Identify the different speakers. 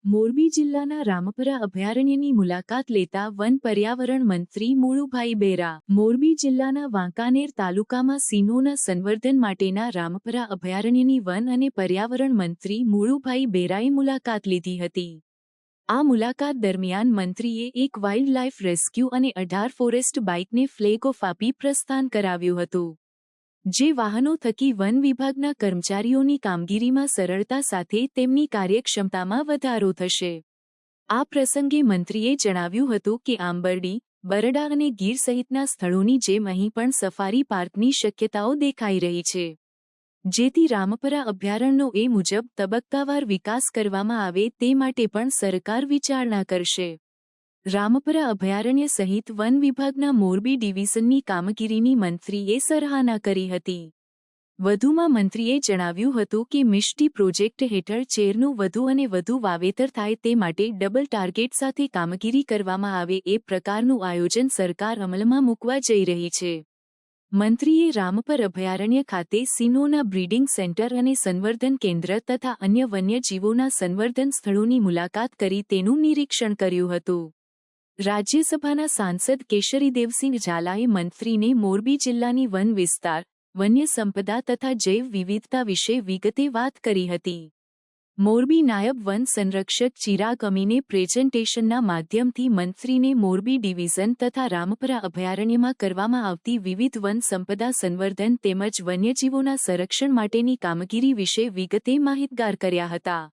Speaker 1: મોરબી જિલ્લાના રામપરા અભયારણ્યની મુલાકાત લેતા વન પર્યાવરણ મંત્રી મુળુભાઈ બેરા. મોરબી જિલ્લાના વાંકાનેર તાલુકામાં સિંહોના સંવર્ધન માટેના રામપરા અભયારણ્યની વન અને પર્યાવરણ મંત્રી મુળુભાઈ બેરાએ મુલાકાત લીધી હતી. આ મુલાકાત દરમિયાન મંત્રીએ એક વાઇલ્ડ લાઇફ રેસ્ક્યુ અને 18 ફોરેસ્ટ બાઇકને ફ્લેગ ઓફ આપી પ્રસ્થાન કરાવ્યું હતું, જે વાહનો થકી વન વિભાગના કર્મચારીઓની કામગીરીમાં સરળતા સાથે તેમની કાર્યક્ષમતામાં વધારો થશે. આ પ્રસંગે મંત્રીએ જણાવ્યું હતું કે આંબરડી, બરડા અને ગીર સહિતના સ્થળોની જેમ અહીં પણ સફારી પાર્કની શક્યતાઓ દેખાઈ રહી છે, જેથી રામપરા અભયારણ્યનો એ મુજબ તબક્કાવાર વિકાસ કરવામાં આવે તે માટે પણ સરકાર વિચારણા કરશે. રામપરા અભયારણ્ય સહિત વન વિભાગના મોરબી ડિવિઝનની કામગીરીની મંત્રીએ સરાહના કરી હતી. વધુમાં મંત્રીએ જણાવ્યું હતું કે મિષ્ટી પ્રોજેક્ટ હેઠળ ચેરનું વધુ અને વધુ વાવેતર થાય તે માટે ડબલ ટાર્ગેટ સાથે કામગીરી કરવામાં આવે એ પ્રકારનું આયોજન સરકાર અમલમાં મૂકવા જઈ રહી છે. મંત્રીએ રામપર અભયારણ્ય ખાતે સિંહોના બ્રીડિંગ સેન્ટર અને સંવર્ધન કેન્દ્ર તથા અન્ય વન્યજીવોના સંવર્ધન સ્થળોની મુલાકાત કરી તેનું નિરીક્ષણ કર્યું હતું. રાજ્યસભાના સાંસદ કેશરીદેવસિંહ ઝાલાએ મંત્રીને મોરબી જિલ્લાની વન વિસ્તાર, વન્ય સંપદા તથા જૈવ વિવિધતા વિશે વિગતે વાત કરી હતી. મોરબી નાયબ વન સંરક્ષક ચિરાગ અમીને પ્રેઝન્ટેશનના માધ્યમથી મંત્રીને મોરબી ડિવિઝન તથા રામપરા અભયારણ્યમાં કરવામાં આવતી વિવિધ વન સંપદા સંવર્ધન તેમજ વન્યજીવોના સંરક્ષણ માટેની કામગીરી વિશે વિગતે માહિતગાર કર્યા હતા.